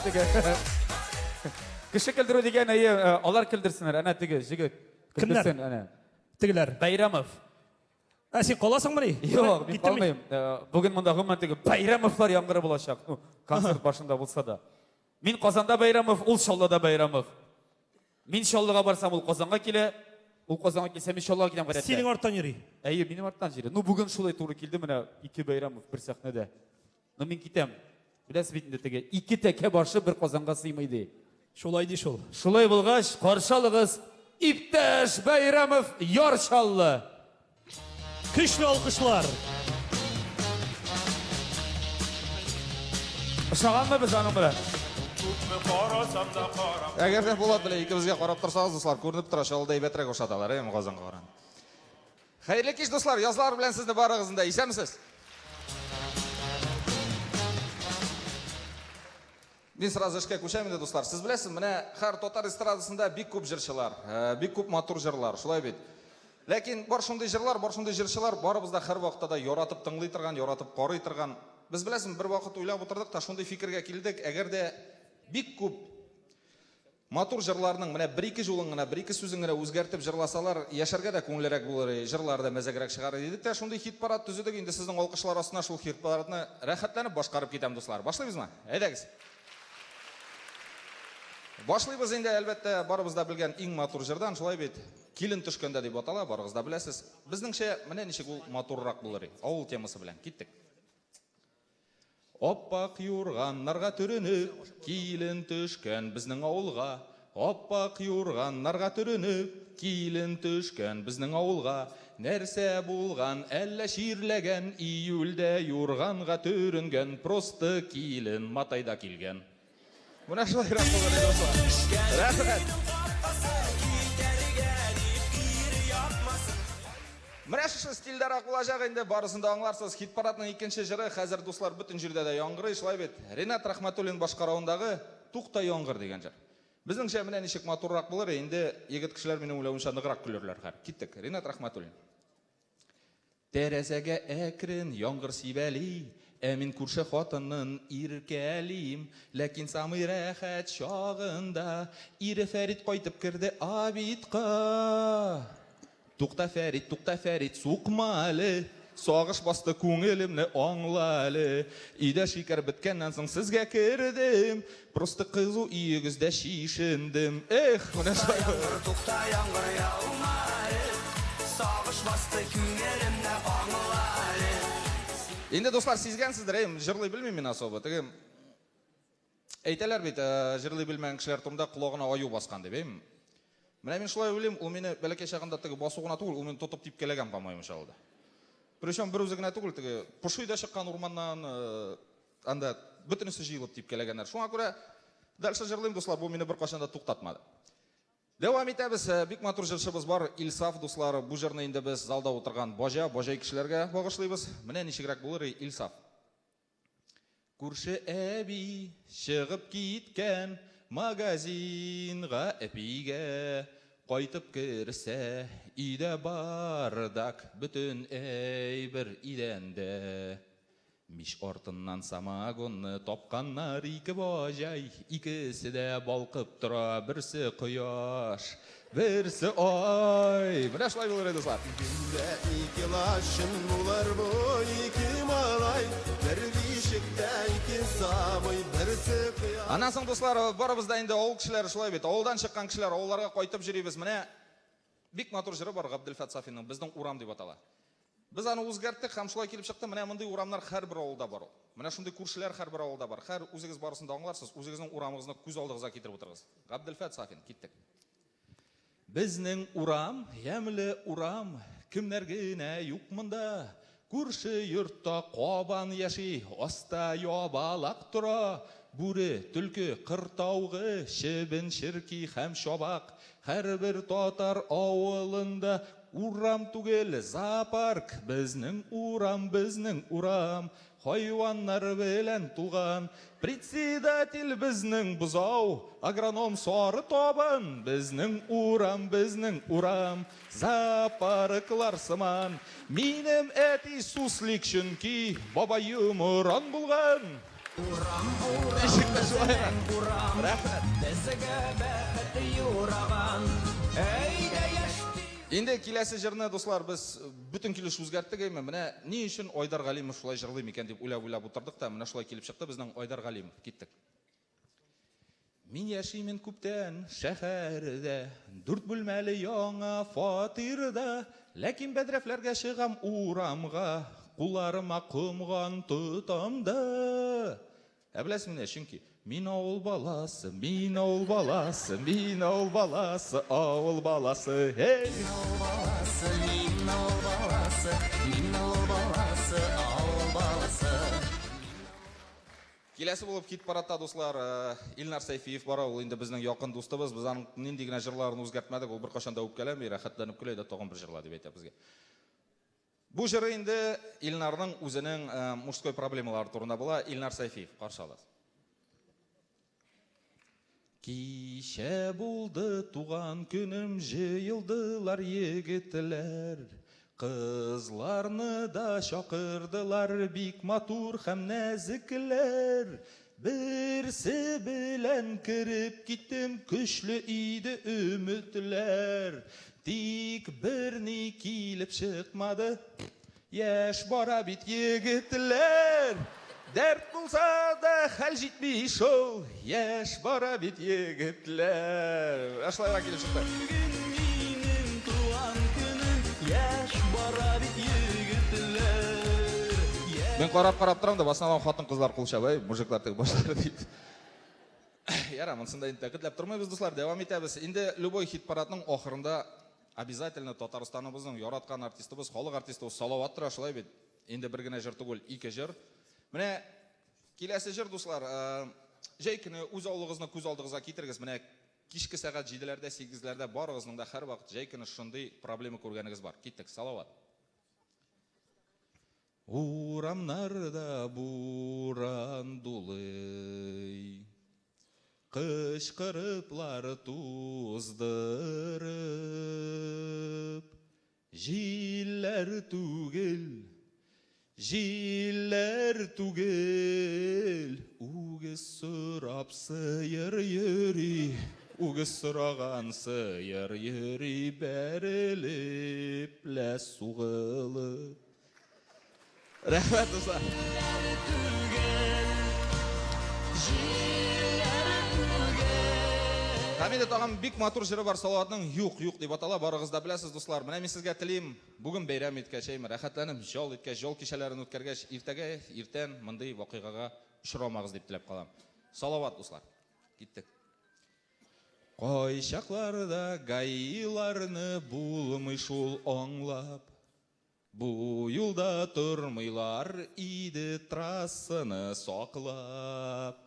теге. Кеше көлдіру деген алар көлдірсінер, әне теге, жігіт. Кімдер? Көлдірсін, әне. Тігілер. Байрамов. Сен қаласың мұны? Жоқ, мен қалмайым. Бүгін мұнда ғыман теге Байрамовлар яңғыры болашақ. Концерт башында болса да. Мен Қазанда Байрамов, ол Шаллада Байрамов. Мен Шаллыға барсам, ол Қазанға келе. Ол Қазанға келсем, мен Шаллыға келем қаратты. Сенің арттан ері? Әйе, менің арттан жері. Бүгін шулай туры келді, міне, 2 Байрамов бір сахнада. Мен кетем. Біләсіз бетінде теге, 2 тәке баршы бір Қазанға сыймайды. Шолай дей шол. Шулай болғаш, қаршалығыз Иптәш Байрамов Яршаллы. Күшлі алқышлар. Шағанмы біз аның бірі? Әгер де болады біле, екімізге қарап тұрсаңыз, достар, көрініп тұра шалыдай бәтірек ұшаталар, Қазанға қаран. Қайырлы кеш, достар, язылар білән сізді барығызында, исәмісіз? Мен сразу ішке көшемін де, достар. Сіз білесіз, міне қар Тотар эстрадасында бик көп жыршылар, бик көп матур жырлар, шулай бет. Ләкин бар шундай жырлар, бар шундай жыршылар, барыбызда һәр вакытта да яратып тыңлый торган, яратып карый торган. Без білесіз, бір вакыт уйлап отырдық, та шундай фикергә килдек, әгәр дә бик көп матур жырларның менә 1-2 жолын гына, 1-2 сүзен генә үзгәртеп жырласалар, яшәргә дә күңеллерәк булыр, жырлар да мәзәгрәк чыгар иде. Дидек тә шундай хит-парад төзедек, инде сезнең алкышлар астына шул хит-парадны рәхәтләнеп башкарып китәм, дуслар. Башлыйбызмы? Әйдәгез. Башлыйбыз инде, әлбәттә, барыбызда белгән иң матур җырдан, шулай бит, килен төшкәндә дип атала, барыгыз да беләсез. Безнеңчә, менә ничек ул матуррак булыр. Авыл темасы белән киттек. Оппак юрганнарга төренеп, килен төшкән безнең авылга. Оппак юрганнарга төренеп, килен төшкән безнең авылга. Нәрсә булган, әллә ширләгән, июльдә юрганга төренгән, просто килен матайда килгән. Менә шулай булыр иде, достар. Рәхмәт. Менә шушы стильдәрәк булачак инде, барысын да аңларсыз. Хит-парадның икенче җыры хәзер, дуслар, бөтен җирдә дә яңгырый, шулай бит. Ринат Рахматуллин башкаруындагы Тукта яңгыр дигән җыр. Безнеңчә менә ничек матуррак булыр, инде егет кешеләр минем уйлавымча ныграк көлерләр һәр. Киттек. Ринат Рахматуллин. Тәрәзәгә әкрен яңгыр сибәли, мин күрше хатынын иркәлим, ләкин самый рәхәт чагында ире Фәрит кайтып керде абитка. Тукта Фәрит, суқма әле, сагыш басты күңелемне аңла әле. Өйдә шикәр беткәннән соң сезгә кердем, просто кызу өегездә шишендем. Эх, менә шулай. Тукта яңгыр яума әле, сагыш басты күңелемне аңла әле. Инде, достар, сизгәнсездер, җырлый белмим мин особо. Теге әйтәләр бит, җырлый белмәгән кешеләр турында колагына аю баскан дип, Менә мин шулай уйлыйм, ул мине бәләкәй чагында теге басугына түгел, ул мине тотып типкәләгән по-моему шалды. Причем бер үзе генә түгел, теге пошуйда чыккан урманнан анда бөтенесе җыелып типкәләгәннәр. Шуңа күрә дальше җырлыйм, дуслар, бу мине беркайчан да туктатмады. Дәвам итәбез, бик матур җырчыбыз бар, Илсаф, дуслар, бу җырны инде без залда утырган баҗай кешеләргә багышлыйбыз. Менә ничегрәк булыр Илсаф. Күрше әби чыгып киткән магазинга әпигә, кайтып керсә, өйдә бардак, бөтен әйбер идәндә. Миш артыннан самагонны тапканнар 2 баҗай, икесе дә балкып тора, берсе кояш, берсе ай. Менә шулай булыр иде, дуслар. Күндә 2 лашын булыр бу 2 малай, бер бишектә 2 самый, берсе кыя. Аннан соң, дуслар, барыбызда инде авыл кешеләре шулай бит. Авылдан чыккан кешеләр авылларга кайтып җөрибез. Менә бик матур җыры бар, Габделфат Сафинның безнең урам дип атала. Без аны үзгәрттек һәм шулай килеп чыкты. Менә мондый урамнар һәрбер авылда бар. Менә шундый күршеләр һәрбер авылда бар. Һәр үзегез барысын да аңларсыз, үзегезнең урамыгызны күз алдыгызга китереп утырыгыз. Габделфат Сафин, киттек. Безнең урам, ямлы урам, кемнәр генә юк монда. Күрше йортта кабан яши, аста ябалак тора. Бүре, түлке, кыртаугы, чебен, чирки һәм шабак. Һәрбер татар авылында урам түгел, зоопарк. Безнең урам, хайваннар белән туган. Председатель безнең бузау, агроном сары табын. Безнең урам, зоопарклар сыман. Минем әти суслик чөнки бабайым уран булган. Бешикташ байрам. Рахмат. Енді келесі жырны достар біз бүтін келіш өзгерттік еме. Міне не үшін Ойдар Ғалимов шулай жырлайм екен деп ойлап отырдық та, міне шулай келіп шықты біздің Ойдар Ғалимов. Кеттік. Мен яшеймен көптен шәһәрдә, 4 бөлмәле яңа фатирда, ләкин бәдрәфләргә чыгам урамга, кулларыма комган тотамда. Білесің не, чөнки мин авыл баласы, мин авыл баласы, мин авыл баласы, авыл баласы, hey! Мин авыл баласы, мин авыл баласы, мин авыл баласы, авыл баласы. Келесі болып кет баратта достар, Илнар Сайфиев бара, ол енді біздің яқын достыбыз, біз аның нендей генә жырларын өзгәртмәдік, ол бір қашанда өп кәләм, рәхәтләнеп көләйді, тоғын бір жырла деп әйтә бізге. Бұл жыры енді Илнарның өзінің мужской проблемалары турында була, Илнар Сайфиев қаршы аласыз. Кеше булды туған күнім, жиылдылар егетлер, қызларны да шақырдылар, бик матур һәм нәзіклер. Бірсі білән кіріп киттім, күшлі иді үмітлер. Тик бірні киліп шықмады, яш бара бит егетлер. Дәрт болса да хәл жетмей шол, яш бара бит егетлер. Ашлайға келіп шықты. Минем туган күнем, яш бара бит егетлер. Мен қарап тұрам да, басынан қатын қызлар құлшабай, мужиклар тек башлары дейді. Яра, мұнсында енді тәкітләп тұрмайбыз, достар, девам етәбіз. Енді любой хит парадның ақырында обязательно Татарстаныбыздың яратқан артистыбыз, халық артистыбыз Салават тұра шылай бет. Енді бір генә жыр түгел, 2 жыр. Міне, келесі жыр, достар, жай күні өз аулығызны көз алдығызға кетіргіз. Міне, кешкі сағат 7-лерде, 8-лерде барығызның да әр вақыт жай күні шындай проблема көргеніңіз бар. Кеттік, Салават. Урамнарда буран дулый, қышқырыплар туздырып, жиллер түгел, үгіз сұрап сыйыр юри, үгіз сұраған сыйыр юри, бәріліп ләс суғылып. Рахмет, достар. Хамид тағам бик матур жыры бар, Салаватның юқ деп атала, барығызда білесіз, достар. Міне мен сізге тілейм, бүгін бейрам еткәшейм, рәхәтләнім, жол еткәш, жол кешелерін өткәргәш, ертен мындай вақиғаға ұшырамағыз деп тілеп қалам. Салават, достар. Кеттік. Қой шақларда гайларны булмый шул аңлап, Бу юлда тұрмайлар иді трассыны соқлап.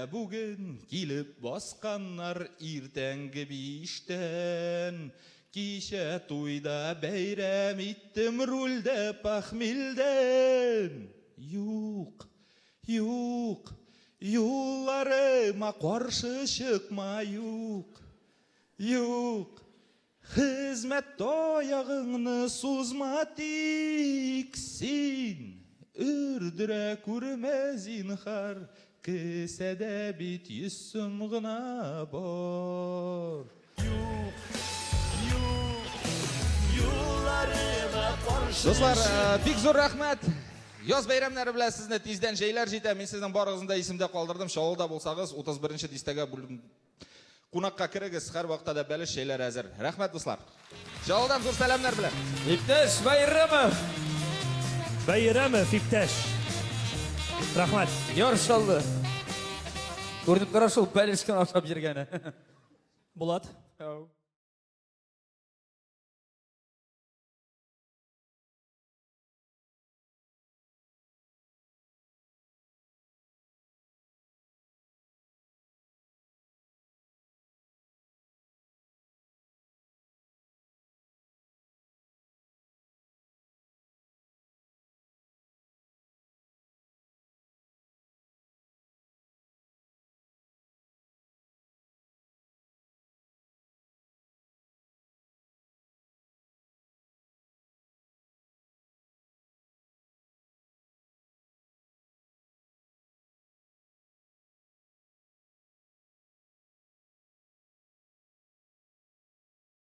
Бүгін келіп басқаннар ертеңгі 5-тен. Кеше туйда бәйрәм иттім рульді пахмелден. Юқ, юлларыма қаршы шықма, юқ. Хізмәт таяғыңны сузма тик син, үрдірә көрмә зинхар, кісәдә бит 100 сум ғына бар. Достар, бик зор рахмет. Яз бәйрәмнәре белән сезне тиздән җәйләр җитә. Мин сезнең барыгызны да исемдә калдырдым. Шавылда булсагыз, 31 дистәгә Кунакка керегіз, һәр вакытта да бәлеш шейлер әзір. Рәхмәт, дуслар. Шавылдан зур сәламнәр белән. Иптәш Байрамов. Байрамов, иптәш. Рахмат. Яршалды. Күрдіп қара шул бәлешкен ашап жергені. Булат. Ау.